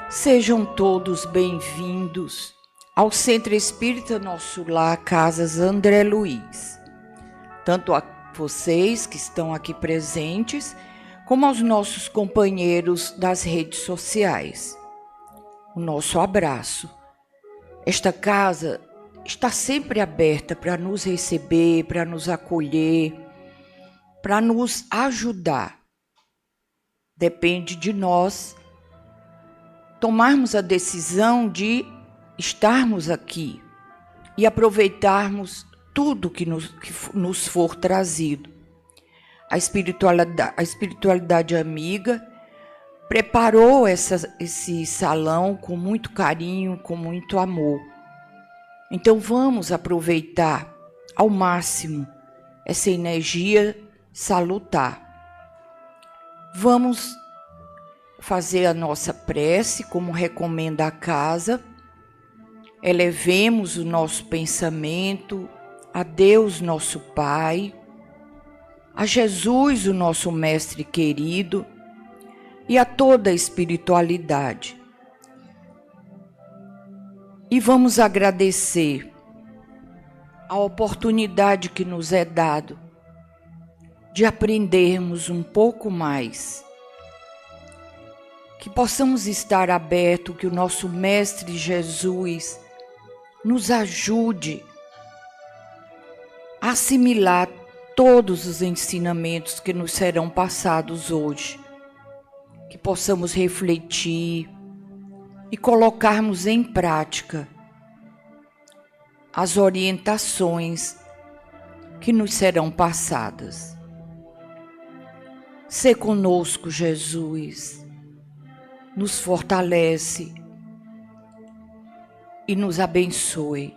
Sejam todos bem-vindos ao Centro Espírita Nosso Lar, Casas André Luiz. Tanto a vocês que estão aqui presentes, como aos nossos companheiros das redes sociais. O nosso abraço. Esta casa está sempre aberta para nos receber, para nos acolher, para nos ajudar. Depende de nós tomarmos a decisão de estarmos aqui e aproveitarmos tudo que nos for trazido. A espiritualidade amiga preparou esse salão com muito carinho, com muito amor. Então vamos aproveitar ao máximo essa energia salutar. Vamos fazer a nossa prece, como recomenda a casa. Elevemos o nosso pensamento a Deus, nosso Pai, a Jesus, o nosso Mestre querido, e a toda a espiritualidade. E vamos agradecer a oportunidade que nos é dado de aprendermos um pouco mais, que possamos estar abertos, que o nosso Mestre Jesus nos ajude a assimilar todos os ensinamentos que nos serão passados hoje, que possamos refletir e colocarmos em prática as orientações que nos serão passadas. Sê conosco, Jesus, nos fortalece e nos abençoe.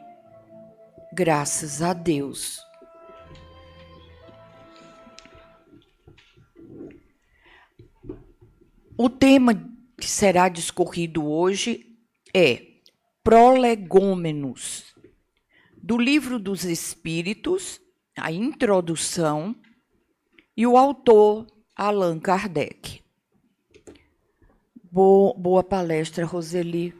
Graças a Deus. O tema que será discorrido hoje é Prolegômenos, do Livro dos Espíritos, a introdução, e o autor Allan Kardec. Boa palestra, Roseli.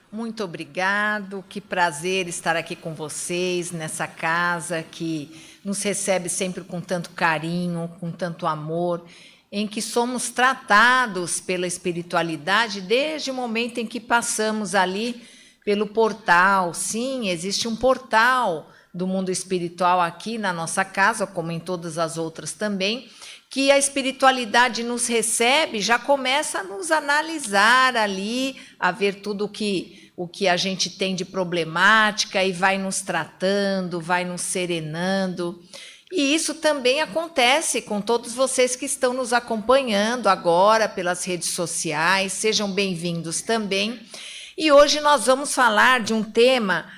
Muito obrigado, que prazer estar aqui com vocês, nessa casa que nos recebe sempre com tanto carinho, com tanto amor, em que somos tratados pela espiritualidade desde o momento em que passamos ali pelo portal. Sim, existe um portal do mundo espiritual aqui na nossa casa, como em todas as outras também, que a espiritualidade nos recebe, já começa a nos analisar ali, a ver tudo o que a gente tem de problemática e vai nos tratando, vai nos serenando. E isso também acontece com todos vocês que estão nos acompanhando agora pelas redes sociais. Sejam bem-vindos também. E hoje nós vamos falar de um tema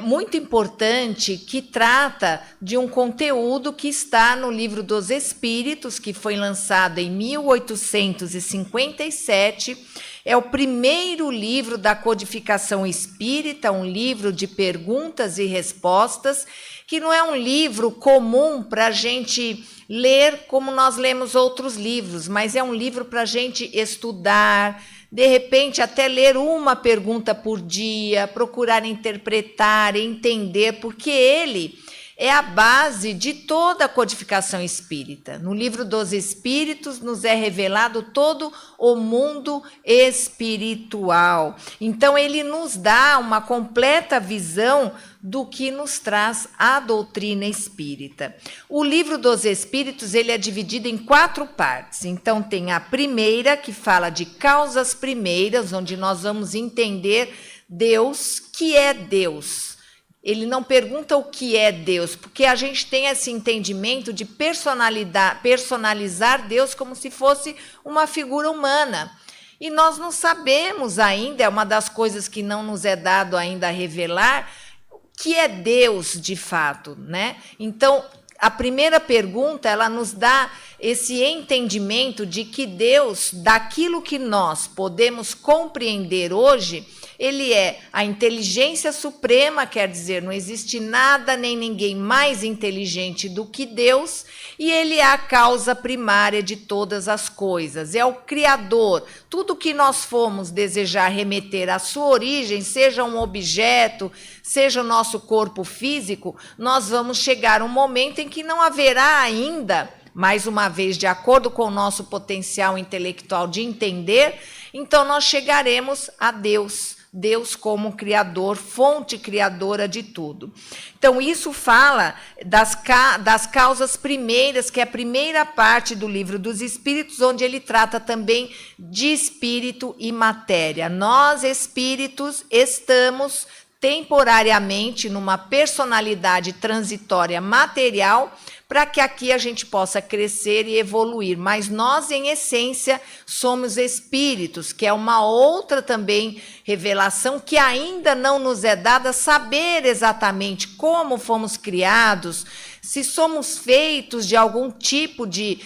muito importante que trata de um conteúdo que está no Livro dos Espíritos, que foi lançado em 1857. É o primeiro livro da codificação espírita, um livro de perguntas e respostas, que não é um livro comum para a gente ler como nós lemos outros livros, mas é um livro para a gente estudar, de repente até ler uma pergunta por dia, procurar interpretar, entender, porque ele é a base de toda a codificação espírita. No Livro dos Espíritos nos é revelado todo o mundo espiritual. Então ele nos dá uma completa visão do que nos traz a doutrina espírita. O Livro dos Espíritos ele é dividido em 4 partes. Então tem a primeira, que fala de causas primeiras, onde nós vamos entender Deus, que é Deus. Ele não pergunta o que é Deus, porque a gente tem esse entendimento de personalizar Deus como se fosse uma figura humana. E nós não sabemos ainda, é uma das coisas que não nos é dado ainda a revelar, o que é Deus de fato, né? Então, a primeira pergunta, ela nos dá esse entendimento de que Deus, daquilo que nós podemos compreender hoje, ele é a inteligência suprema, quer dizer, não existe nada nem ninguém mais inteligente do que Deus, e ele é a causa primária de todas as coisas, é o Criador. Tudo que nós formos desejar remeter à sua origem, seja um objeto, seja o nosso corpo físico, nós vamos chegar a um momento em que não haverá ainda, mais uma vez, de acordo com o nosso potencial intelectual de entender, então nós chegaremos a Deus. Deus como criador, fonte criadora de tudo. Então, isso fala das causas primeiras, que é a primeira parte do Livro dos Espíritos, onde ele trata também de espírito e matéria. Nós, espíritos, estamos temporariamente numa personalidade transitória material, para que aqui a gente possa crescer e evoluir. Mas nós, em essência, somos espíritos, que é uma outra também revelação que ainda não nos é dada saber exatamente como fomos criados, se somos feitos de algum tipo de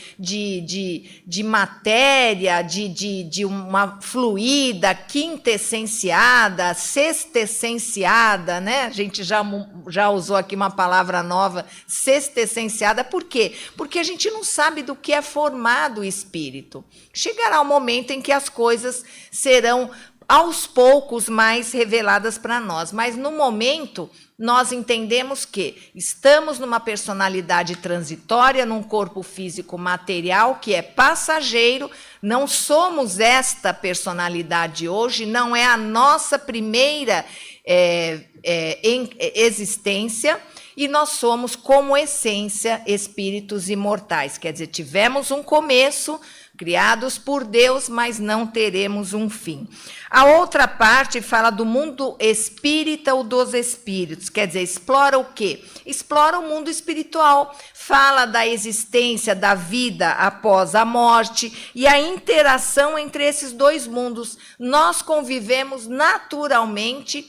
matéria, de uma fluida, quintessenciada, sextessenciada, né? A gente já usou aqui uma palavra nova, sextessenciada. Por quê? Porque a gente não sabe do que é formado o espírito. Chegará um momento em que as coisas serão aos poucos mais reveladas para nós, mas no momento nós entendemos que estamos numa personalidade transitória, num corpo físico material que é passageiro, não somos esta personalidade hoje, não é a nossa primeira existência, e nós somos, como essência, espíritos imortais, quer dizer, tivemos um começo, criados por Deus, mas não teremos um fim. A outra parte fala do mundo espírita ou dos espíritos, quer dizer, explora o quê? Explora o mundo espiritual, fala da existência da vida após a morte e a interação entre esses dois mundos. Nós convivemos naturalmente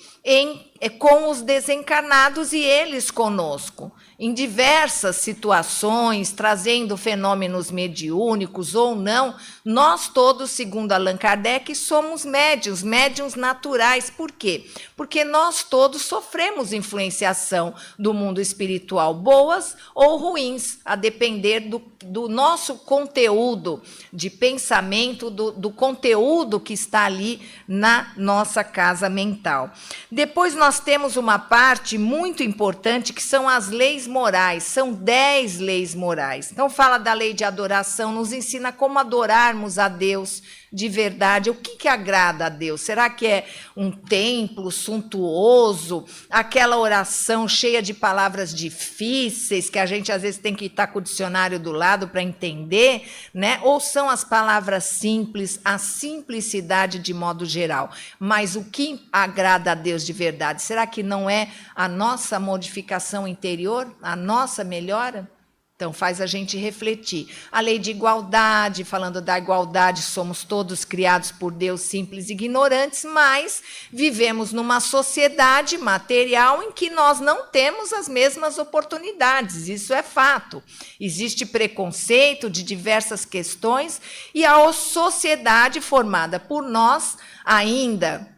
com os desencarnados e eles conosco, em diversas situações, trazendo fenômenos mediúnicos ou não. Nós todos, segundo Allan Kardec, somos médiuns naturais. Por quê? Porque nós todos sofremos influenciação do mundo espiritual, boas ou ruins, a depender do nosso conteúdo de pensamento, do conteúdo que está ali na nossa casa mental. Depois nós temos uma parte muito importante, que são as leis morais, são 10 leis morais. Então fala da lei de adoração, nos ensina como adorarmos a Deus de verdade. O que agrada a Deus? Será que é um templo suntuoso, aquela oração cheia de palavras difíceis, que a gente às vezes tem que estar com o dicionário do lado para entender, né? Ou são as palavras simples, a simplicidade de modo geral? Mas o que agrada a Deus de verdade? Será que não é a nossa modificação interior, a nossa melhora? Então, faz a gente refletir. A lei de igualdade, falando da igualdade, somos todos criados por Deus simples e ignorantes, mas vivemos numa sociedade material em que nós não temos as mesmas oportunidades, isso é fato. Existe preconceito de diversas questões e a sociedade formada por nós ainda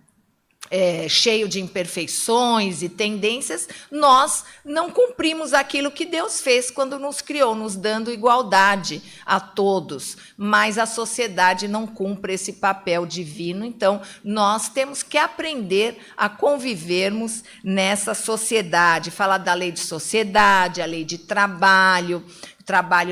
cheio de imperfeições e tendências, nós não cumprimos aquilo que Deus fez quando nos criou, nos dando igualdade a todos, mas a sociedade não cumpre esse papel divino, então nós temos que aprender a convivermos nessa sociedade. Fala da lei de sociedade, a lei de trabalho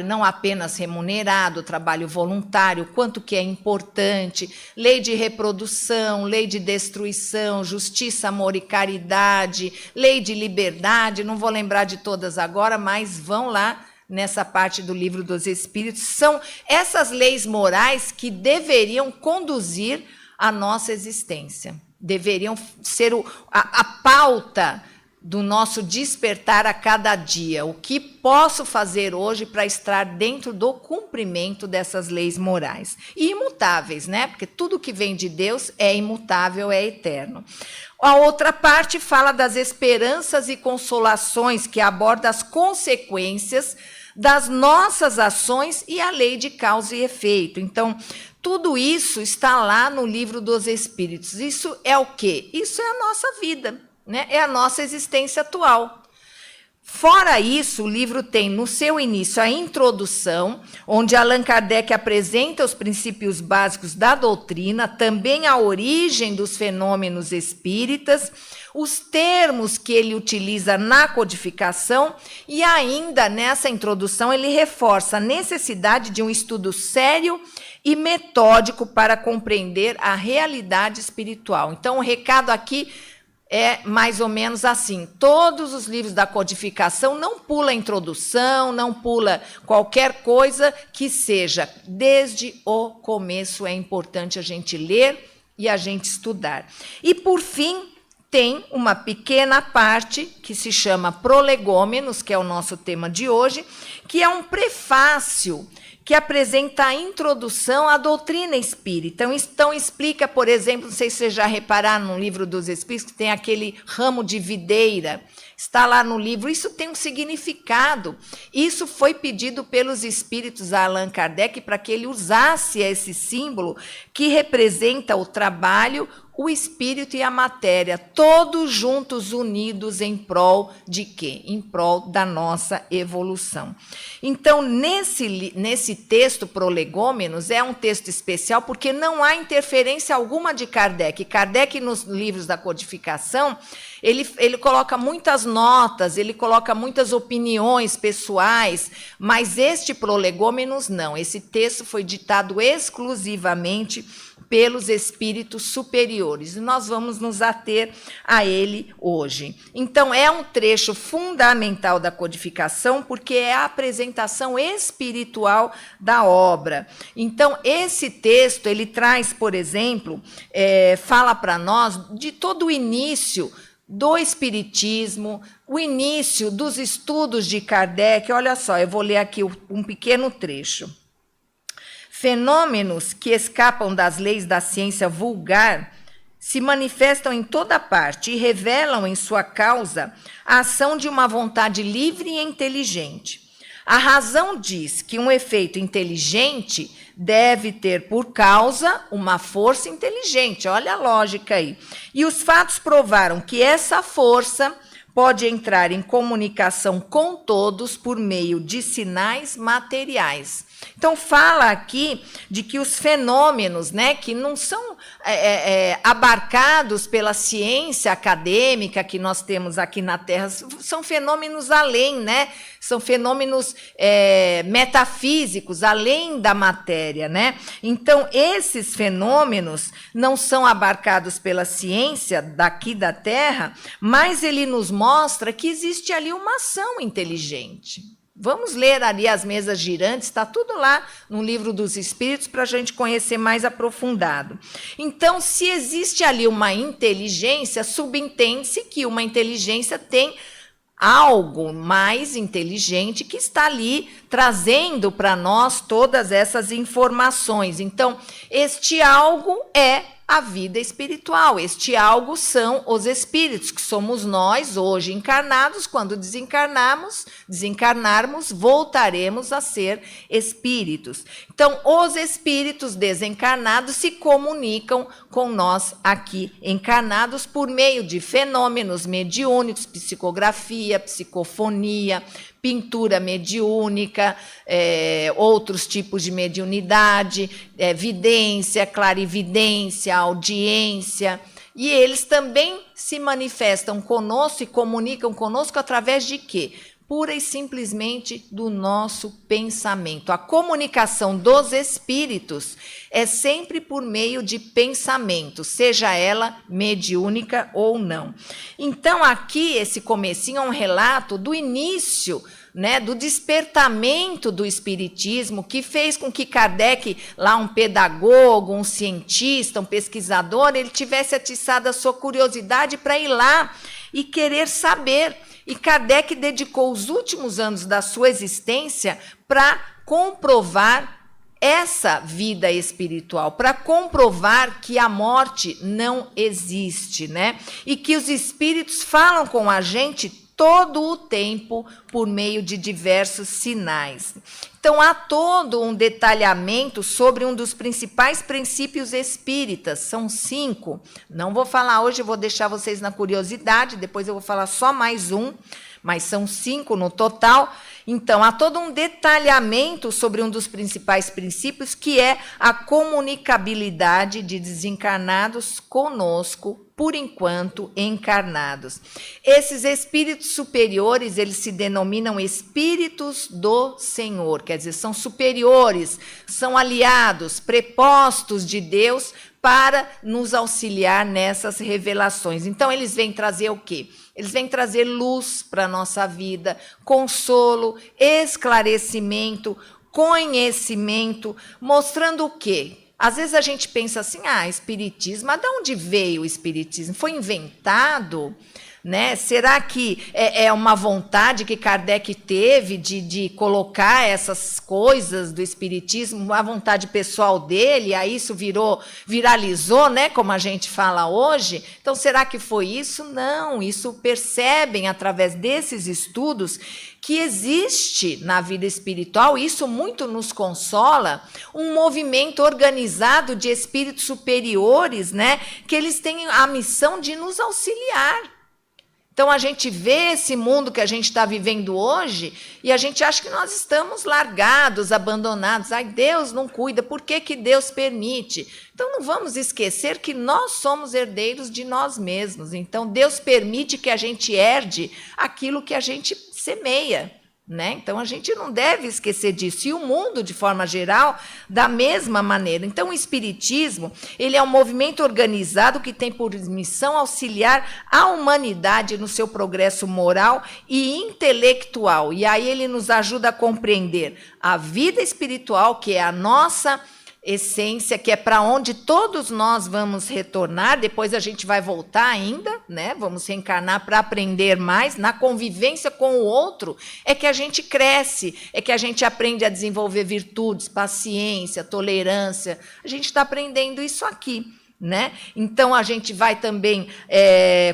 não apenas remunerado, trabalho voluntário, quanto que é importante, lei de reprodução, lei de destruição, justiça, amor e caridade, lei de liberdade, não vou lembrar de todas agora, mas vão lá nessa parte do Livro dos Espíritos. São essas leis morais que deveriam conduzir a nossa existência, deveriam ser a pauta do nosso despertar a cada dia. O que posso fazer hoje para estar dentro do cumprimento dessas leis morais? E imutáveis, né? Porque tudo que vem de Deus é imutável, é eterno. A outra parte fala das esperanças e consolações, que aborda as consequências das nossas ações e a lei de causa e efeito. Então, tudo isso está lá no Livro dos Espíritos. Isso é o quê? Isso é a nossa vida, né? É a nossa existência atual. Fora isso, o livro tem no seu início a introdução, onde Allan Kardec apresenta os princípios básicos da doutrina, também a origem dos fenômenos espíritas, os termos que ele utiliza na codificação, e ainda nessa introdução ele reforça a necessidade de um estudo sério e metódico para compreender a realidade espiritual. Então, o recado aqui é mais ou menos assim: todos os livros da codificação não pula a introdução, não pula qualquer coisa que seja. Desde o começo é importante a gente ler e a gente estudar. E, por fim, tem uma pequena parte que se chama Prolegômenos, que é o nosso tema de hoje, que é um prefácio que apresenta a introdução à doutrina espírita. Então, explica, por exemplo, não sei se vocês já repararam no Livro dos Espíritos, que tem aquele ramo de videira, está lá no livro. Isso tem um significado. Isso foi pedido pelos espíritos a Allan Kardec para que ele usasse esse símbolo que representa o trabalho, o espírito e a matéria, todos juntos, unidos em prol de quê? Em prol da nossa evolução. Então, nesse texto Prolegômenos, é um texto especial porque não há interferência alguma de Kardec. Kardec, nos livros da codificação, ele coloca muitas notas, ele coloca muitas opiniões pessoais, mas este Prolegômenos não. Esse texto foi ditado exclusivamente pelos espíritos superiores, e nós vamos nos ater a ele hoje. Então, é um trecho fundamental da codificação, porque é a apresentação espiritual da obra. Então, esse texto, ele traz, por exemplo, fala para nós de todo o início do espiritismo, o início dos estudos de Kardec. Olha só, eu vou ler aqui um pequeno trecho. Fenômenos que escapam das leis da ciência vulgar se manifestam em toda parte e revelam em sua causa a ação de uma vontade livre e inteligente. A razão diz que um efeito inteligente deve ter por causa uma força inteligente. Olha a lógica aí. E os fatos provaram que essa força pode entrar em comunicação com todos por meio de sinais materiais. Então, fala aqui de que os fenômenos, né, que não são abarcados pela ciência acadêmica que nós temos aqui na Terra, são fenômenos além, né? São fenômenos metafísicos, além da matéria, né? Então, esses fenômenos não são abarcados pela ciência daqui da Terra, mas ele nos mostra que existe ali uma ação inteligente. Vamos ler ali as mesas girantes, está tudo lá no Livro dos Espíritos para a gente conhecer mais aprofundado. Então, se existe ali uma inteligência, subentende-se que uma inteligência tem algo mais inteligente que está ali trazendo para nós todas essas informações. Então, este algo é a vida espiritual. Este algo são os espíritos, que somos nós hoje encarnados. Quando desencarnarmos, voltaremos a ser espíritos. Então, os espíritos desencarnados se comunicam com nós aqui encarnados por meio de fenômenos mediúnicos, psicografia, psicofonia, pintura mediúnica, outros tipos de mediunidade, vidência, clarividência, audiência. E eles também se manifestam conosco e comunicam conosco através de quê? Pura e simplesmente do nosso pensamento. A comunicação dos espíritos é sempre por meio de pensamento, seja ela mediúnica ou não. Então, aqui, esse comecinho é um relato do início né, do despertamento do espiritismo, que fez com que Kardec, lá um pedagogo, um cientista, um pesquisador, ele tivesse atiçado a sua curiosidade para ir lá e querer saber. E Kardec dedicou os últimos anos da sua existência para comprovar essa vida espiritual, para comprovar que a morte não existe, né? E que os espíritos falam com a gente todo o tempo por meio de diversos sinais. Então, há todo um detalhamento sobre um dos principais princípios espíritas. São 5. Não vou falar hoje, vou deixar vocês na curiosidade, depois eu vou falar só mais um, mas são 5 no total. Então, há todo um detalhamento sobre um dos principais princípios, que é a comunicabilidade de desencarnados conosco, por enquanto encarnados. Esses espíritos superiores, eles se denominam espíritos do Senhor, quer dizer, são superiores, são aliados, prepostos de Deus para nos auxiliar nessas revelações. Então, eles vêm trazer o quê? Eles vêm trazer luz para a nossa vida, consolo, esclarecimento, conhecimento, mostrando o quê? Às vezes a gente pensa assim, espiritismo, mas de onde veio o espiritismo? Foi inventado? Né? Será que é uma vontade que Kardec teve de colocar essas coisas do espiritismo, uma vontade pessoal dele, aí isso viralizou, né? Como a gente fala hoje? Então, será que foi isso? Não, isso percebem através desses estudos que existe na vida espiritual, isso muito nos consola, um movimento organizado de espíritos superiores, né? Que eles têm a missão de nos auxiliar. Então, a gente vê esse mundo que a gente está vivendo hoje e a gente acha que nós estamos largados, abandonados. Deus não cuida, por que Deus permite? Então, não vamos esquecer que nós somos herdeiros de nós mesmos. Então, Deus permite que a gente herde aquilo que a gente semeia. Né? Então, a gente não deve esquecer disso. E o mundo, de forma geral, da mesma maneira. Então, o espiritismo, ele é um movimento organizado que tem por missão auxiliar a humanidade no seu progresso moral e intelectual. E aí ele nos ajuda a compreender a vida espiritual, que é a nossa essência, que é para onde todos nós vamos retornar, depois a gente vai voltar ainda, né? Vamos reencarnar para aprender mais, na convivência com o outro, é que a gente cresce, é que a gente aprende a desenvolver virtudes, paciência, tolerância, a gente está aprendendo isso aqui. Né? Então, a gente vai também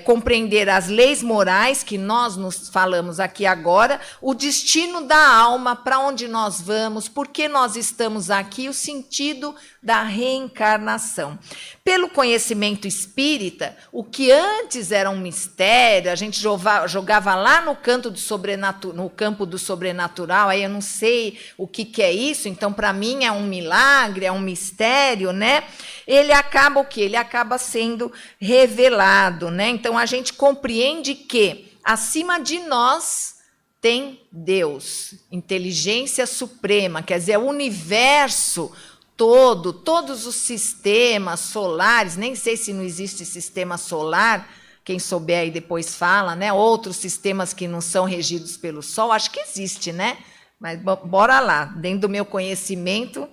compreender as leis morais que nós nos falamos aqui agora, o destino da alma, para onde nós vamos, por que nós estamos aqui, o sentido da reencarnação. Pelo conhecimento espírita, o que antes era um mistério, a gente jogava lá no campo do sobrenatural, aí eu não sei o que é isso, então para mim é um milagre, é um mistério, né? Ele acaba o quê? Ele acaba sendo revelado, né? Então a gente compreende que acima de nós tem Deus, inteligência suprema, quer dizer, o universo todo, todos os sistemas solares, nem sei se não existe sistema solar, quem souber aí depois fala, né? Outros sistemas que não são regidos pelo Sol, acho que existe, né? Mas bora lá, dentro do meu conhecimento,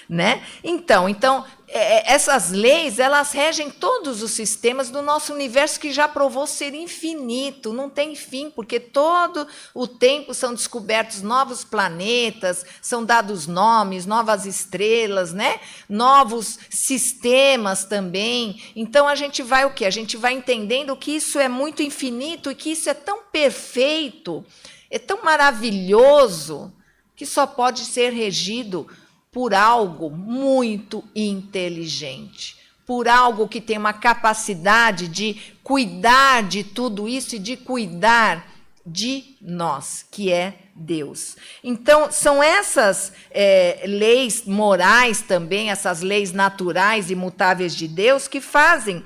né? Então, essas leis, elas regem todos os sistemas do nosso universo, que já provou ser infinito, não tem fim, porque todo o tempo são descobertos novos planetas, são dados nomes, novas estrelas, né? Novos sistemas também. Então, a gente vai o quê? A gente vai entendendo que isso é muito infinito e que isso é tão perfeito, é tão maravilhoso, que só pode ser regido por algo muito inteligente, por algo que tem uma capacidade de cuidar de tudo isso e de cuidar de nós, que é Deus. Então, são essas leis morais também, essas leis naturais e imutáveis de Deus, que fazem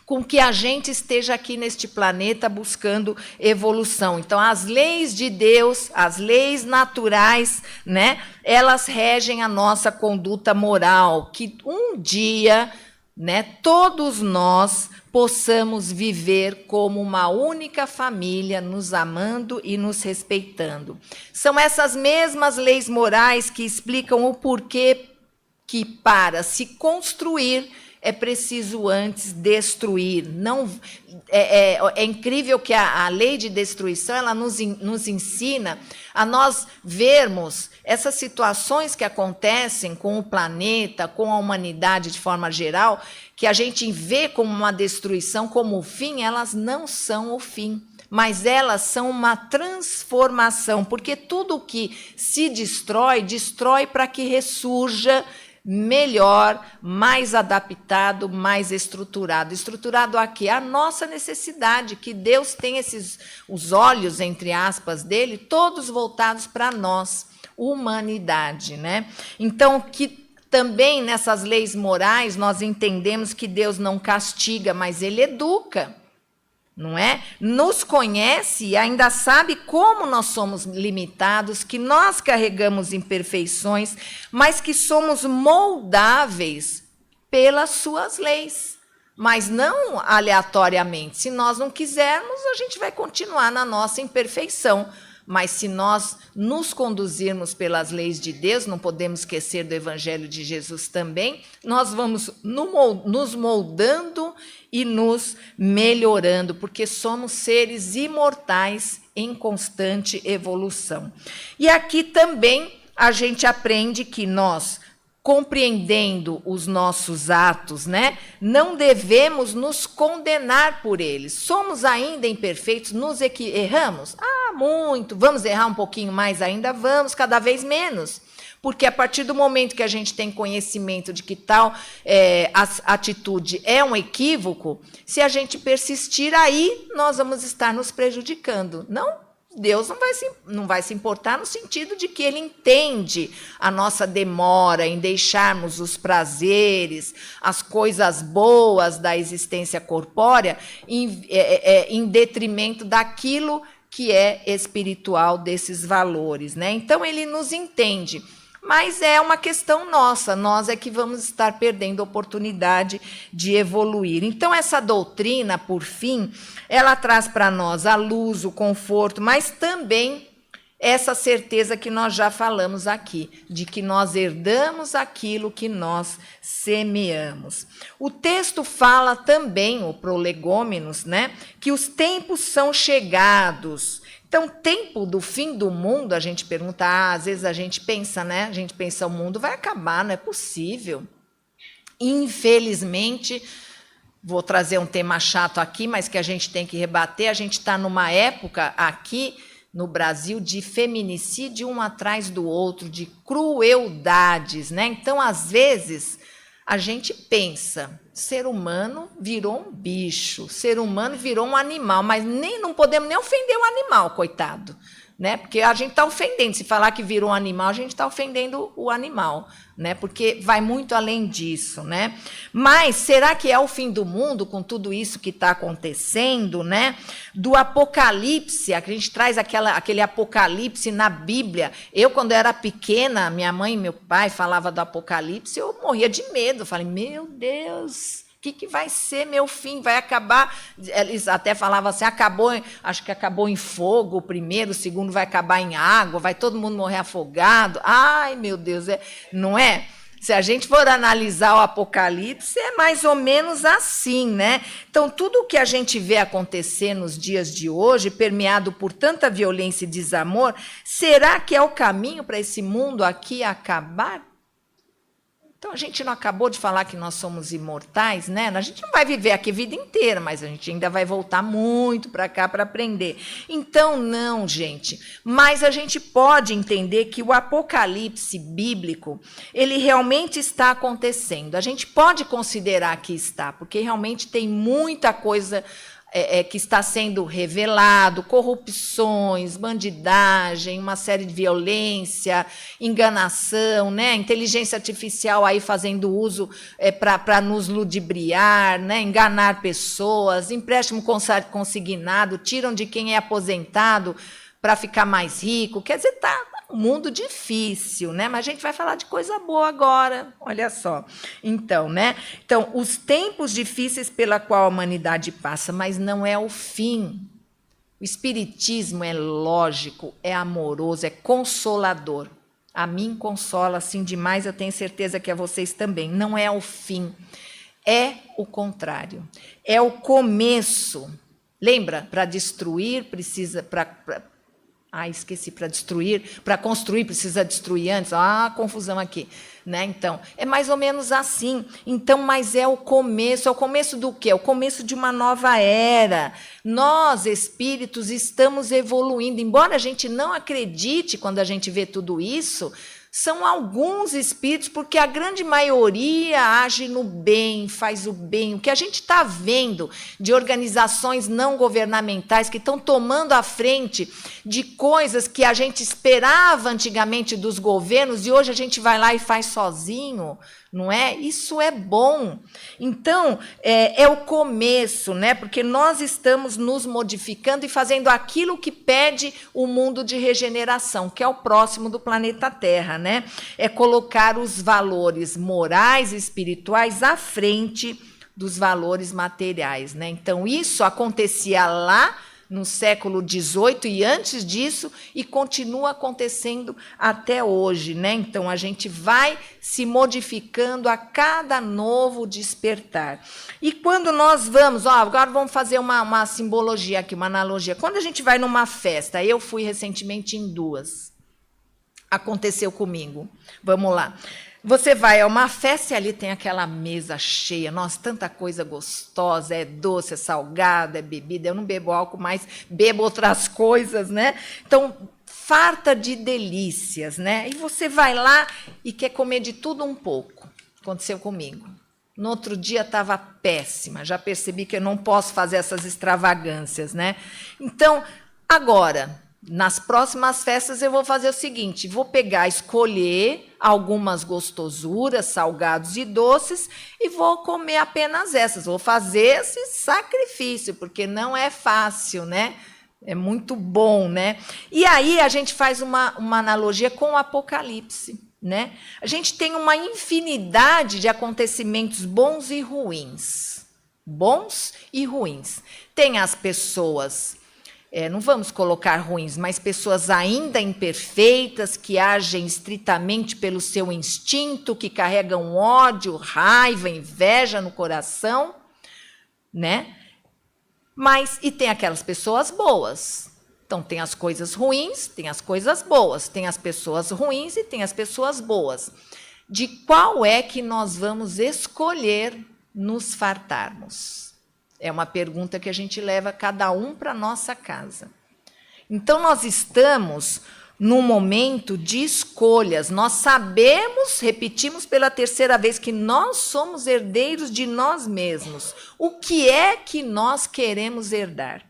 com que a gente esteja aqui neste planeta buscando evolução. Então, as leis de Deus, as leis naturais, né, elas regem a nossa conduta moral, que um dia, né, todos nós, possamos viver como uma única família, nos amando e nos respeitando. São essas mesmas leis morais que explicam o porquê que, para se construir, é preciso antes destruir. Não, é incrível que a lei de destruição ela nos ensina a nós vermos essas situações que acontecem com o planeta, com a humanidade de forma geral, que a gente vê como uma destruição, como o fim, elas não são o fim. Mas elas são uma transformação, porque tudo que se destrói, destrói para que ressurja melhor, mais adaptado, mais estruturado. Estruturado a quê? A nossa necessidade, que Deus tem os olhos, entre aspas, dele, todos voltados para nós, humanidade, né? Então, que também nessas leis morais nós entendemos que Deus não castiga, mas ele educa. Não é? Nos conhece e ainda sabe como nós somos limitados, que nós carregamos imperfeições, mas que somos moldáveis pelas suas leis. Mas não aleatoriamente. Se nós não quisermos, a gente vai continuar na nossa imperfeição. Mas se nós nos conduzirmos pelas leis de Deus, não podemos esquecer do Evangelho de Jesus também, nós vamos nos moldando e nos melhorando, porque somos seres imortais em constante evolução. E aqui também a gente aprende que nós, compreendendo os nossos atos, né, não devemos nos condenar por eles. Somos ainda imperfeitos, erramos? Muito. Vamos errar um pouquinho mais ainda? Vamos, cada vez menos. Porque a partir do momento que a gente tem conhecimento de que tal atitude é um equívoco, se a gente persistir aí, nós vamos estar nos prejudicando. Não? Deus não vai se importar no sentido de que ele entende a nossa demora em deixarmos os prazeres, as coisas boas da existência corpórea, em detrimento daquilo que é espiritual, desses valores, né? Então, ele nos entende. Mas é uma questão nossa, nós é que vamos estar perdendo a oportunidade de evoluir. Então, essa doutrina, por fim, ela traz para nós a luz, o conforto, mas também essa certeza que nós já falamos aqui, de que nós herdamos aquilo que nós semeamos. O texto fala também, o Prolegômenos, né, que os tempos são chegados. Então, tempo do fim do mundo, a gente pergunta, às vezes a gente pensa, né? A gente pensa, o mundo vai acabar, não é possível. Infelizmente, vou trazer um tema chato aqui, mas que a gente tem que rebater, a gente está numa época aqui no Brasil de feminicídio um atrás do outro, de crueldades, né? Então, às vezes, a gente pensa, ser humano virou um bicho, ser humano virou um animal, mas não podemos nem ofender o animal, coitado, né? Porque a gente está ofendendo, se falar que virou um animal, a gente está ofendendo o animal, né? Porque vai muito além disso, né? Mas será que é o fim do mundo com tudo isso que está acontecendo, né? Do Apocalipse, a gente traz aquele Apocalipse na Bíblia. Eu, quando era pequena, minha mãe e meu pai falavam do Apocalipse, eu morria de medo. Eu falei, meu Deus, o que vai ser meu fim? Vai acabar? Eles até falavam assim, acho que acabou em fogo o primeiro, o segundo vai acabar em água, vai todo mundo morrer afogado. Ai, meu Deus, não é? Se a gente for analisar o Apocalipse, é mais ou menos assim, né? Então, tudo o que a gente vê acontecer nos dias de hoje, permeado por tanta violência e desamor, será que é o caminho para esse mundo aqui acabar? Então, a gente não acabou de falar que nós somos imortais, né? A gente não vai viver aqui a vida inteira, mas a gente ainda vai voltar muito para cá para aprender. Então, não, gente. Mas a gente pode entender que o Apocalipse bíblico, ele realmente está acontecendo. A gente pode considerar que está, porque realmente tem muita coisa que está sendo revelado, corrupções, bandidagem, uma série de violência, enganação, né? Inteligência artificial aí fazendo uso para nos ludibriar, né? Enganar pessoas, empréstimo consignado, tiram de quem é aposentado para ficar mais rico. Quer dizer, está um mundo difícil, né? Mas a gente vai falar de coisa boa agora, olha só. Então, né? Então, os tempos difíceis pela qual a humanidade passa, mas não é o fim. O espiritismo é lógico, é amoroso, é consolador. A mim consola assim demais, eu tenho certeza que a vocês também. Não é o fim, é o contrário. É o começo. Lembra? Para destruir precisa... esqueci, para destruir, para construir precisa destruir antes. Confusão aqui, né? Então, é mais ou menos assim. Então, mas é o começo do quê? É o começo de uma nova era. Nós, espíritos, estamos evoluindo. Embora a gente não acredite quando a gente vê tudo isso, são alguns espíritos, porque a grande maioria age no bem, faz o bem. O que a gente está vendo de organizações não governamentais que estão tomando a frente de coisas que a gente esperava antigamente dos governos e hoje a gente vai lá e faz sozinho, não é? Isso é bom. Então, é o começo, né? Porque nós estamos nos modificando e fazendo aquilo que pede o mundo de regeneração, que é o próximo do planeta Terra, né? É colocar os valores morais e espirituais à frente dos valores materiais, né? Então, isso acontecia lá no século XVIII e antes disso, e continua acontecendo até hoje, né? Então, a gente vai se modificando a cada novo despertar. E quando nós vamos, agora vamos fazer uma simbologia aqui, uma analogia. Quando a gente vai numa festa, eu fui recentemente em 2, aconteceu comigo, vamos lá. Você vai a uma festa e ali tem aquela mesa cheia, nossa, tanta coisa gostosa, é doce, é salgado, é bebida. Eu não bebo álcool, mas bebo outras coisas, né? Então, farta de delícias, né? E você vai lá e quer comer de tudo um pouco. Aconteceu comigo. No outro dia estava péssima, já percebi que eu não posso fazer essas extravagâncias, né? Então, agora, nas próximas festas eu vou fazer o seguinte, vou escolher algumas gostosuras, salgados e doces e vou comer apenas essas. Vou fazer esse sacrifício, porque não é fácil, né? É muito bom, né? E aí a gente faz uma analogia com o Apocalipse, né? A gente tem uma infinidade de acontecimentos bons e ruins. Bons e ruins. Tem as pessoas... não vamos colocar ruins, mas pessoas ainda imperfeitas, que agem estritamente pelo seu instinto, que carregam ódio, raiva, inveja no coração, né? E tem aquelas pessoas boas. Então, tem as coisas ruins, tem as coisas boas, tem as pessoas ruins e tem as pessoas boas. De qual é que nós vamos escolher nos fartarmos? É uma pergunta que a gente leva cada um para a nossa casa. Então, nós estamos num momento de escolhas. Nós sabemos, repetimos pela 3ª vez, que nós somos herdeiros de nós mesmos. O que é que nós queremos herdar?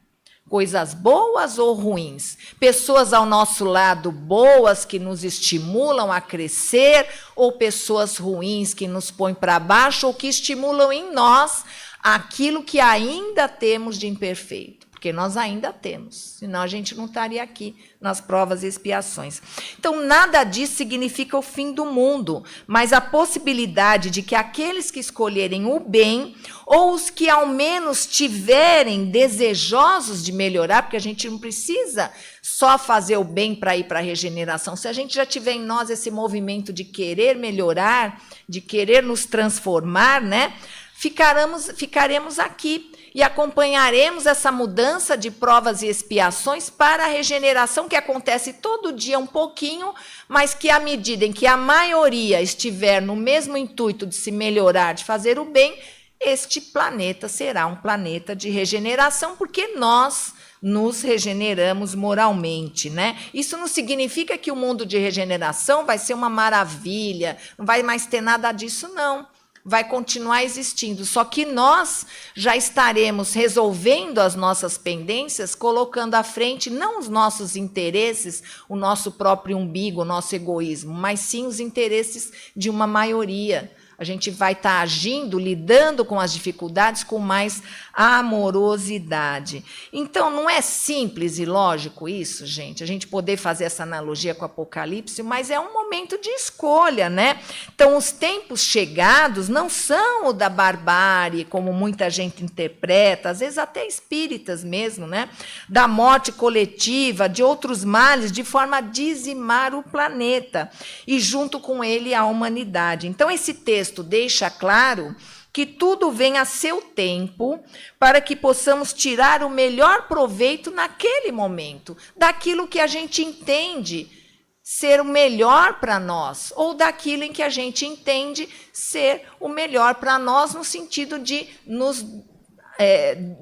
Coisas boas ou ruins? Pessoas ao nosso lado boas que nos estimulam a crescer, ou pessoas ruins que nos põem para baixo ou que estimulam em nós aquilo que ainda temos de imperfeito, porque nós ainda temos, senão a gente não estaria aqui nas provas e expiações. Então, nada disso significa o fim do mundo, mas a possibilidade de que aqueles que escolherem o bem, ou os que ao menos tiverem desejosos de melhorar, porque a gente não precisa só fazer o bem para ir para a regeneração, se a gente já tiver em nós esse movimento de querer melhorar, de querer nos transformar, né? Ficaremos aqui e acompanharemos essa mudança de provas e expiações para a regeneração que acontece todo dia um pouquinho, mas que à medida em que a maioria estiver no mesmo intuito de se melhorar, de fazer o bem, este planeta será um planeta de regeneração, porque nós nos regeneramos moralmente, né? Isso não significa que o mundo de regeneração vai ser uma maravilha, não vai mais ter nada disso, não. Vai continuar existindo, só que nós já estaremos resolvendo as nossas pendências, colocando à frente não os nossos interesses, o nosso próprio umbigo, o nosso egoísmo, mas sim os interesses de uma maioria, a gente vai estar agindo, lidando com as dificuldades com mais amorosidade. Então, não é simples e lógico isso, gente, a gente poder fazer essa analogia com o Apocalipse, mas é um momento de escolha, né? Então, os tempos chegados não são o da barbárie, como muita gente interpreta, às vezes até espíritas mesmo, né? Da morte coletiva, de outros males, de forma a dizimar o planeta, e junto com ele a humanidade. Então, esse texto deixa claro que tudo vem a seu tempo, para que possamos tirar o melhor proveito naquele momento, daquilo que a gente entende ser o melhor para nós, ou daquilo em que a gente entende ser o melhor para nós, no sentido de nos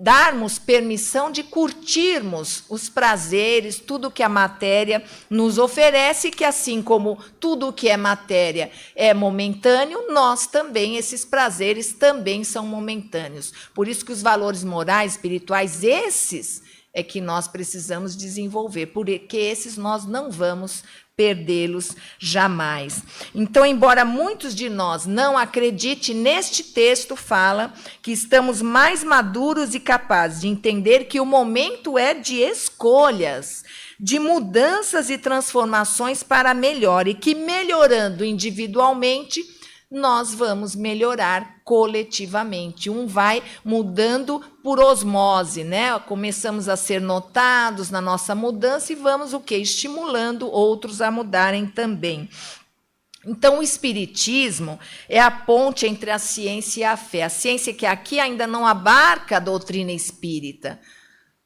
darmos permissão de curtirmos os prazeres, tudo que a matéria nos oferece, que assim como tudo que é matéria é momentâneo, nós também, esses prazeres também são momentâneos. Por isso que os valores morais, espirituais, esses é que nós precisamos desenvolver, porque esses nós não vamos perdê-los jamais. Então, embora muitos de nós não acreditem, neste texto fala que estamos mais maduros e capazes de entender que o momento é de escolhas, de mudanças e transformações para melhor, e que melhorando individualmente, nós vamos melhorar coletivamente. Um vai mudando por osmose, né? Começamos a ser notados na nossa mudança e vamos o quê? Estimulando outros a mudarem também. Então, o Espiritismo é a ponte entre a ciência e a fé. A ciência que aqui ainda não abarca a doutrina espírita,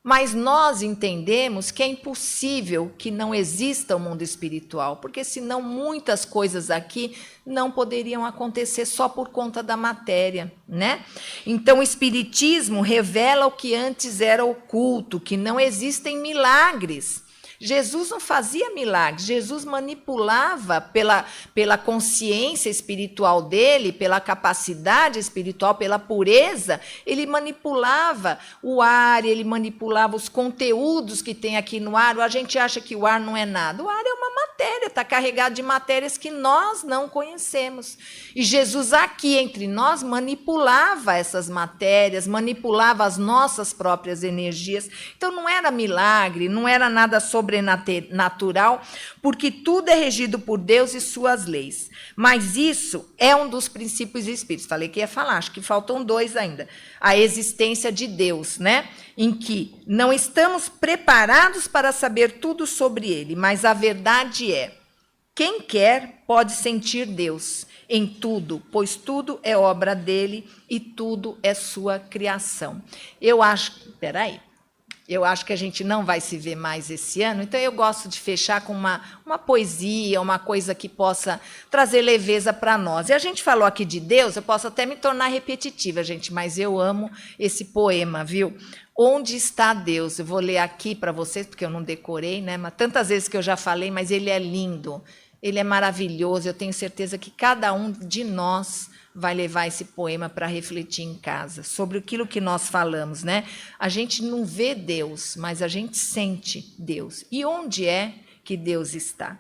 mas nós entendemos que é impossível que não exista o mundo espiritual, porque senão muitas coisas aqui não poderiam acontecer só por conta da matéria, né? Então, o Espiritismo revela o que antes era oculto, que não existem milagres. Jesus não fazia milagres, Jesus manipulava pela consciência espiritual dele, pela capacidade espiritual, pela pureza, ele manipulava o ar, ele manipulava os conteúdos que tem aqui no ar. A gente acha que o ar não é nada, o ar é uma matéria, está carregado de matérias que nós não conhecemos. E Jesus aqui entre nós manipulava essas matérias, manipulava as nossas próprias energias. Então não era milagre, não era nada sobrenatural, porque tudo é regido por Deus e suas leis. Mas isso é um dos princípios espíritas. Falei que ia falar, acho que faltam 2 ainda. A existência de Deus, né? Em que não estamos preparados para saber tudo sobre ele, mas a verdade é: quem quer pode sentir Deus em tudo, pois tudo é obra dele e tudo é sua criação. Eu acho que a gente não vai se ver mais esse ano, então eu gosto de fechar com uma poesia, uma coisa que possa trazer leveza para nós. E a gente falou aqui de Deus, eu posso até me tornar repetitiva, gente, mas eu amo esse poema, viu? Onde está Deus? Eu vou ler aqui para vocês, porque eu não decorei, né? Mas tantas vezes que eu já falei, mas ele é lindo, ele é maravilhoso. Eu tenho certeza que cada um de nós vai levar esse poema para refletir em casa, sobre aquilo que nós falamos, né? A gente não vê Deus, mas a gente sente Deus. E onde é que Deus está?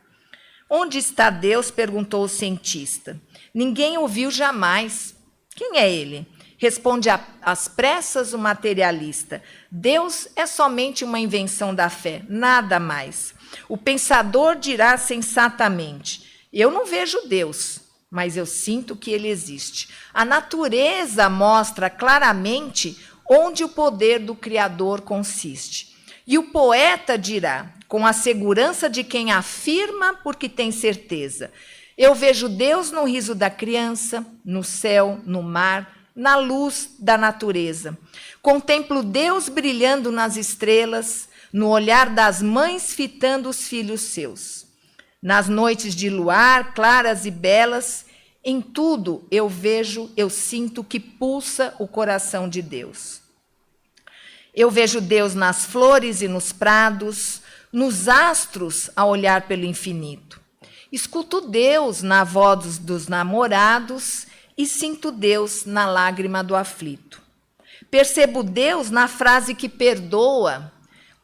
Onde está Deus? Perguntou o cientista. Ninguém ouviu jamais. Quem é ele? Responde às pressas o materialista. Deus é somente uma invenção da fé, nada mais. O pensador dirá sensatamente: eu não vejo Deus, mas eu sinto que ele existe. A natureza mostra claramente onde o poder do Criador consiste. E o poeta dirá, com a segurança de quem afirma porque tem certeza: eu vejo Deus no riso da criança, no céu, no mar, na luz da natureza. Contemplo Deus brilhando nas estrelas, no olhar das mães fitando os filhos seus. Nas noites de luar, claras e belas, em tudo eu vejo, eu sinto que pulsa o coração de Deus. Eu vejo Deus nas flores e nos prados, nos astros a olhar pelo infinito. Escuto Deus na voz dos namorados e sinto Deus na lágrima do aflito. Percebo Deus na frase que perdoa,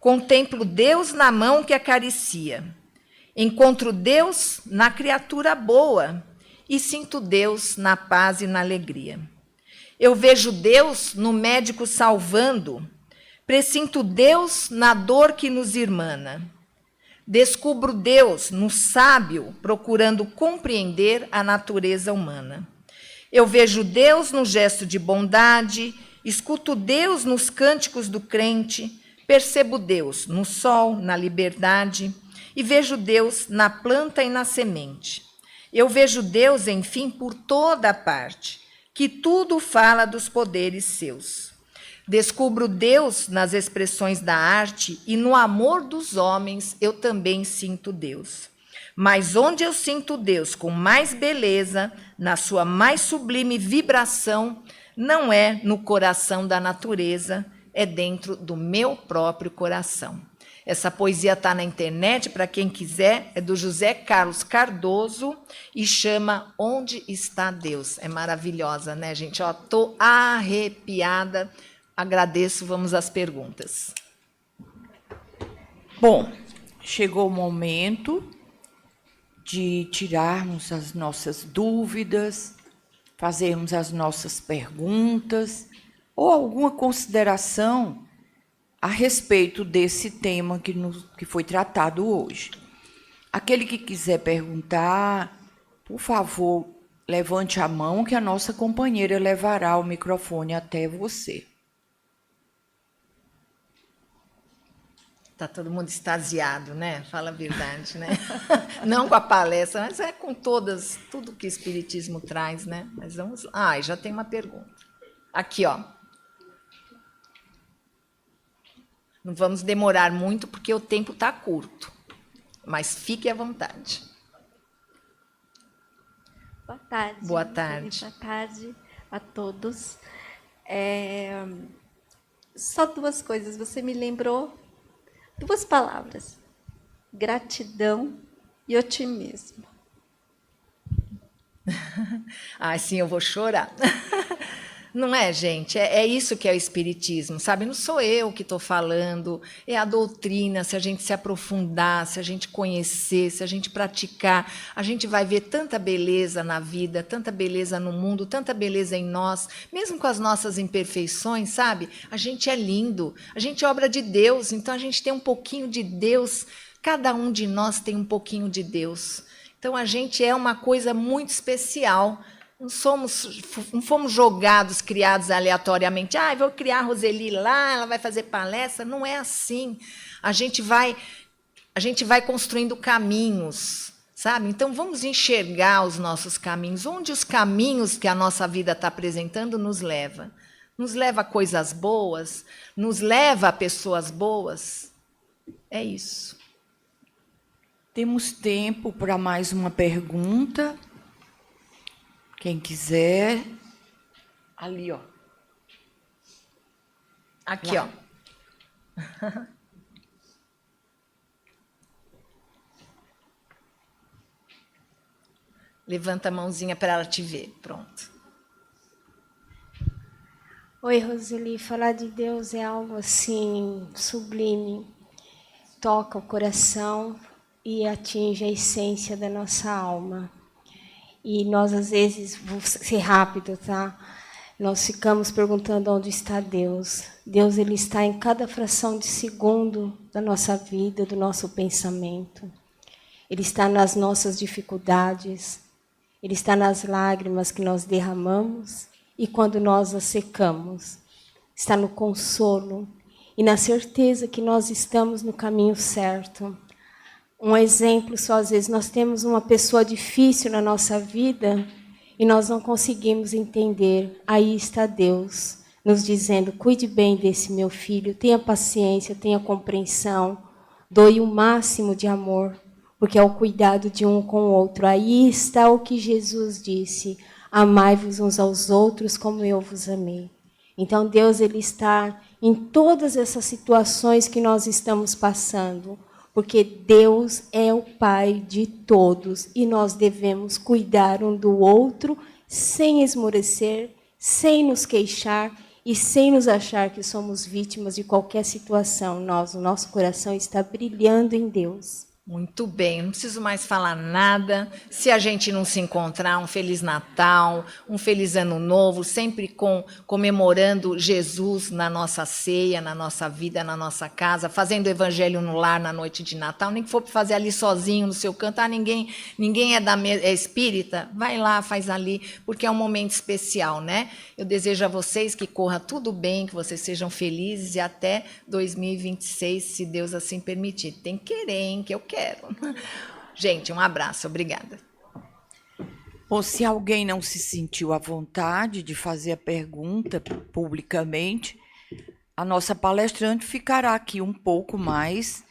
contemplo Deus na mão que acaricia. Encontro Deus na criatura boa e sinto Deus na paz e na alegria. Eu vejo Deus no médico salvando, pressinto Deus na dor que nos irmana. Descubro Deus no sábio, procurando compreender a natureza humana. Eu vejo Deus no gesto de bondade, escuto Deus nos cânticos do crente, percebo Deus no sol, na liberdade, e vejo Deus na planta e na semente. Eu vejo Deus, enfim, por toda a parte, que tudo fala dos poderes seus. Descubro Deus nas expressões da arte e no amor dos homens eu também sinto Deus. Mas onde eu sinto Deus com mais beleza, na sua mais sublime vibração, não é no coração da natureza, é dentro do meu próprio coração. Essa poesia está na internet, para quem quiser, é do José Carlos Cardoso e chama Onde Está Deus. É maravilhosa, né, gente? Estou arrepiada. Agradeço, vamos às perguntas. Bom, chegou o momento de tirarmos as nossas dúvidas, fazermos as nossas perguntas ou alguma consideração a respeito desse tema que foi tratado hoje. Aquele que quiser perguntar, por favor, levante a mão que a nossa companheira levará o microfone até você. Está todo mundo extasiado, né? Fala a verdade, né? Não com a palestra, mas é com tudo que o Espiritismo traz, né? Mas vamos lá. Ah, já tem uma pergunta. Aqui, ó. Não vamos demorar muito, porque o tempo está curto. Mas fique à vontade. Boa tarde. Boa tarde. Boa tarde a todos. Só duas coisas. Você me lembrou duas palavras: gratidão e otimismo. Ah, sim, eu vou chorar. Não é, gente? É isso que é o Espiritismo, sabe? Não sou eu que estou falando, é a doutrina. Se a gente se aprofundar, se a gente conhecer, se a gente praticar, a gente vai ver tanta beleza na vida, tanta beleza no mundo, tanta beleza em nós, mesmo com as nossas imperfeições, sabe? A gente é lindo, a gente é obra de Deus, então a gente tem um pouquinho de Deus, cada um de nós tem um pouquinho de Deus. Então a gente é uma coisa muito especial. Não fomos jogados, criados aleatoriamente. Ah, eu vou criar a Roseli lá, ela vai fazer palestra. Não é assim. A gente vai construindo caminhos, sabe? Então, vamos enxergar os nossos caminhos. Onde os caminhos que a nossa vida está apresentando nos leva? Nos leva a coisas boas? Nos leva a pessoas boas? É isso. Temos tempo para mais uma pergunta. Quem quiser. Ali, ó. Aqui, lá. Ó. Levanta a mãozinha para ela te ver. Pronto. Oi, Roseli. Falar de Deus é algo assim sublime. Toca o coração e atinge a essência da nossa alma. E nós, às vezes, vou ser rápido, tá? Nós ficamos perguntando onde está Deus. Deus, ele está em cada fração de segundo da nossa vida, do nosso pensamento. Ele está nas nossas dificuldades. Ele está nas lágrimas que nós derramamos e quando nós as secamos. Está no consolo e na certeza que nós estamos no caminho certo. Um exemplo só, às vezes, nós temos uma pessoa difícil na nossa vida e nós não conseguimos entender. Aí está Deus nos dizendo, cuide bem desse meu filho, tenha paciência, tenha compreensão, doe o máximo de amor, porque é o cuidado de um com o outro. Aí está o que Jesus disse, amai-vos uns aos outros como eu vos amei. Então, Deus, ele está em todas essas situações que nós estamos passando, porque Deus é o Pai de todos e nós devemos cuidar um do outro sem esmorecer, sem nos queixar e sem nos achar que somos vítimas de qualquer situação. O nosso coração está brilhando em Deus. Muito bem, não preciso mais falar nada. Se a gente não se encontrar, um Feliz Natal, um Feliz Ano Novo, sempre comemorando Jesus na nossa ceia, na nossa vida, na nossa casa, fazendo o Evangelho no lar na noite de Natal, nem que for para fazer ali sozinho no seu canto. Ah, ninguém é espírita? Vai lá, faz ali, porque é um momento especial, né? Eu desejo a vocês que corra tudo bem, que vocês sejam felizes e até 2026, se Deus assim permitir. Tem que querer, hein, que eu quero. Gente, um abraço, obrigada. Ou se alguém não se sentiu à vontade de fazer a pergunta publicamente, a nossa palestrante ficará aqui um pouco mais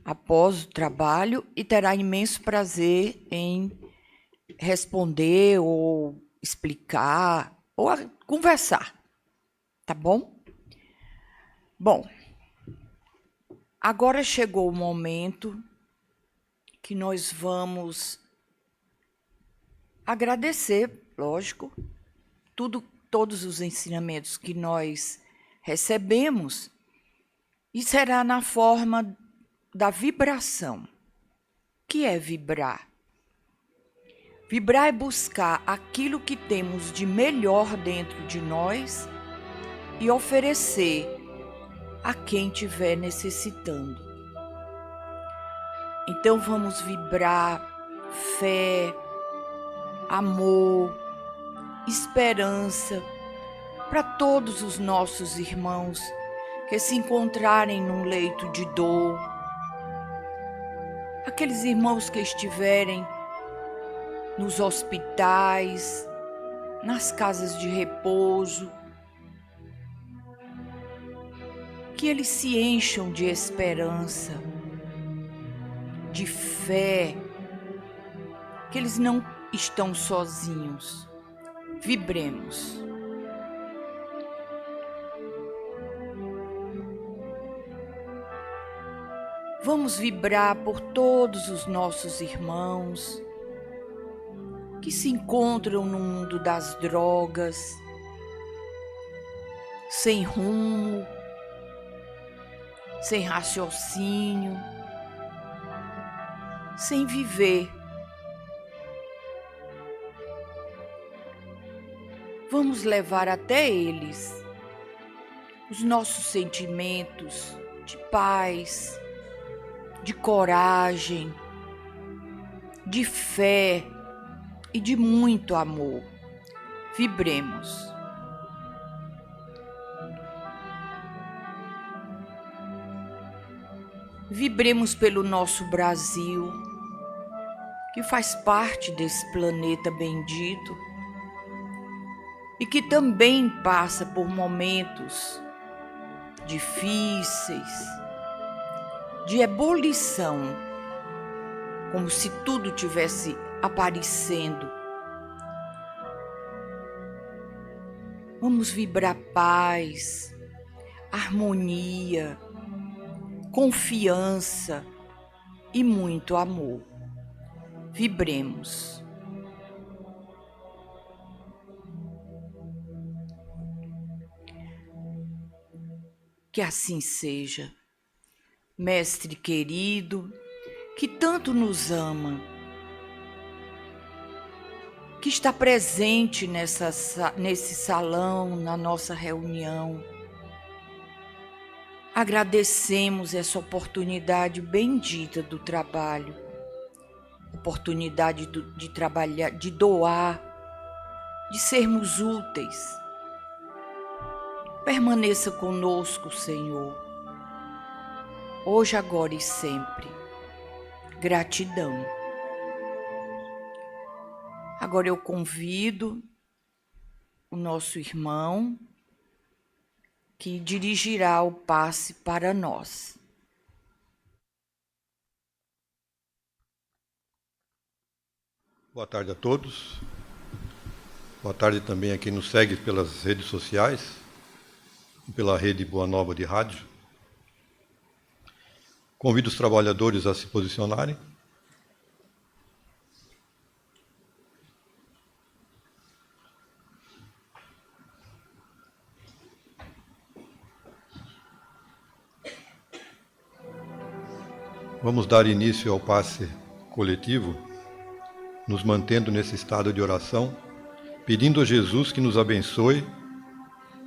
após o trabalho e terá imenso prazer em responder ou explicar ou conversar, tá bom? Bom, agora chegou o momento que nós vamos agradecer, lógico, todos os ensinamentos que nós recebemos, e será na forma da vibração. O que é vibrar? Vibrar é buscar aquilo que temos de melhor dentro de nós e oferecer a quem estiver necessitando. Então vamos vibrar fé, amor, esperança para todos os nossos irmãos que se encontrarem num leito de dor, aqueles irmãos que estiverem nos hospitais, nas casas de repouso, que eles se encham de esperança, de fé, que eles não estão sozinhos. Vibremos. Vamos vibrar por todos os nossos irmãos que se encontram no mundo das drogas, sem rumo, sem raciocínio, sem viver. Vamos levar até eles os nossos sentimentos de paz, de coragem, de fé e de muito amor. Vibremos. Vibremos pelo nosso Brasil, que faz parte desse planeta bendito e que também passa por momentos difíceis, de ebulição, como se tudo tivesse aparecendo. Vamos vibrar paz, harmonia, confiança e muito amor. Vibremos. Que assim seja. Mestre querido, que tanto nos ama, que está presente nesse salão, na nossa reunião. Agradecemos essa oportunidade bendita do trabalho, oportunidade de trabalhar, de doar, de sermos úteis. Permaneça conosco, Senhor, hoje, agora e sempre. Gratidão. Agora eu convido o nosso irmão que dirigirá o passe para nós. Boa tarde a todos. Boa tarde também a quem nos segue pelas redes sociais e pela rede Boa Nova de rádio. Convido os trabalhadores a se posicionarem. Vamos dar início ao passe coletivo, nos mantendo nesse estado de oração, pedindo a Jesus que nos abençoe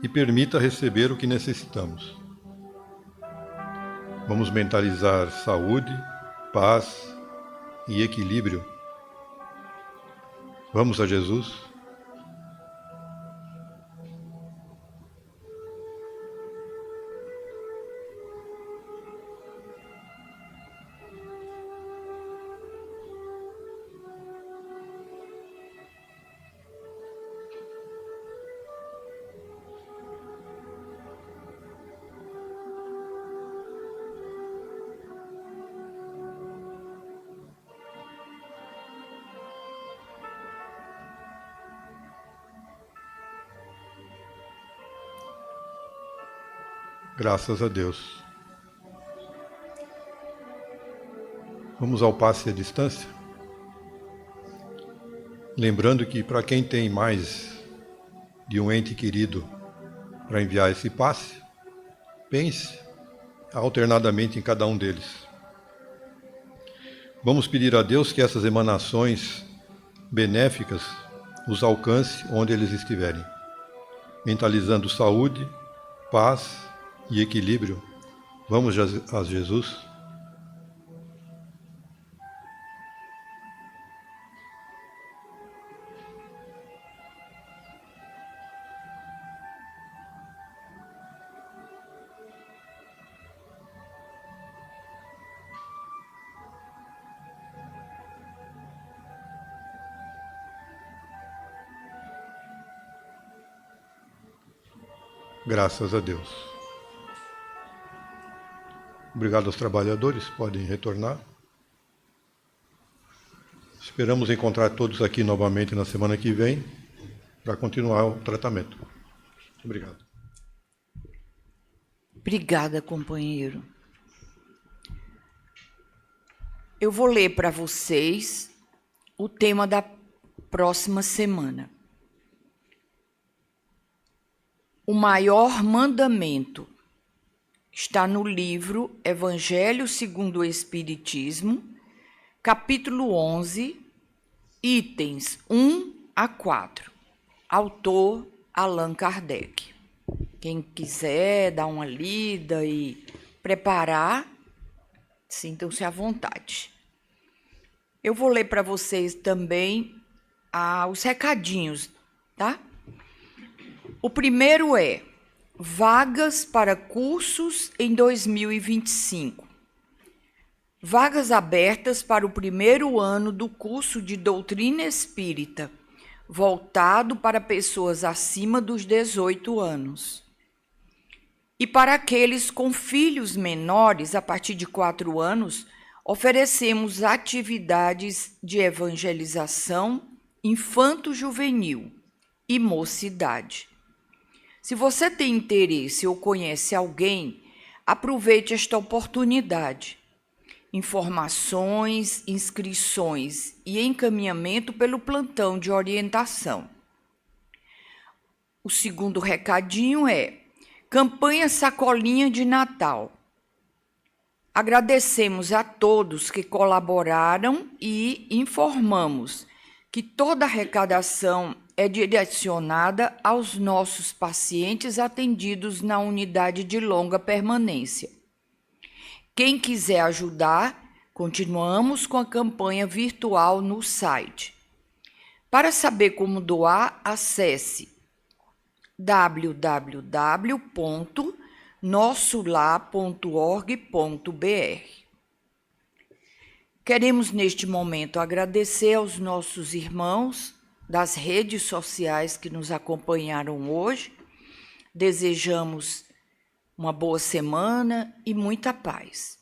e permita receber o que necessitamos. Vamos mentalizar saúde, paz e equilíbrio. Vamos a Jesus. Graças a Deus. Vamos ao passe à distância. Lembrando que para quem tem mais de um ente querido para enviar esse passe, pense alternadamente em cada um deles. Vamos pedir a Deus que essas emanações benéficas os alcance onde eles estiverem, mentalizando saúde, paz e equilíbrio. Vamos a Jesus. Graças a Deus. Obrigado aos trabalhadores, podem retornar. Esperamos encontrar todos aqui novamente na semana que vem para continuar o tratamento. Obrigado. Obrigada, companheiro. Eu vou ler para vocês o tema da próxima semana. O maior mandamento está no livro Evangelho segundo o Espiritismo, capítulo 11, itens 1 a 4. Autor Allan Kardec. Quem quiser dar uma lida e preparar, sintam-se à vontade. Eu vou ler para vocês também os recadinhos, tá? O primeiro é: vagas para cursos em 2025. Vagas abertas para o primeiro ano do curso de Doutrina Espírita, voltado para pessoas acima dos 18 anos. E para aqueles com filhos menores, a partir de 4 anos, oferecemos atividades de evangelização infanto-juvenil e mocidade. Se você tem interesse ou conhece alguém, aproveite esta oportunidade. Informações, inscrições e encaminhamento pelo plantão de orientação. O segundo recadinho é: campanha Sacolinha de Natal. Agradecemos a todos que colaboraram e informamos que toda arrecadação é direcionada aos nossos pacientes atendidos na unidade de longa permanência. Quem quiser ajudar, continuamos com a campanha virtual no site. Para saber como doar, acesse www.nossolar.org.br. Queremos neste momento agradecer aos nossos irmãos das redes sociais que nos acompanharam hoje. Desejamos uma boa semana e muita paz.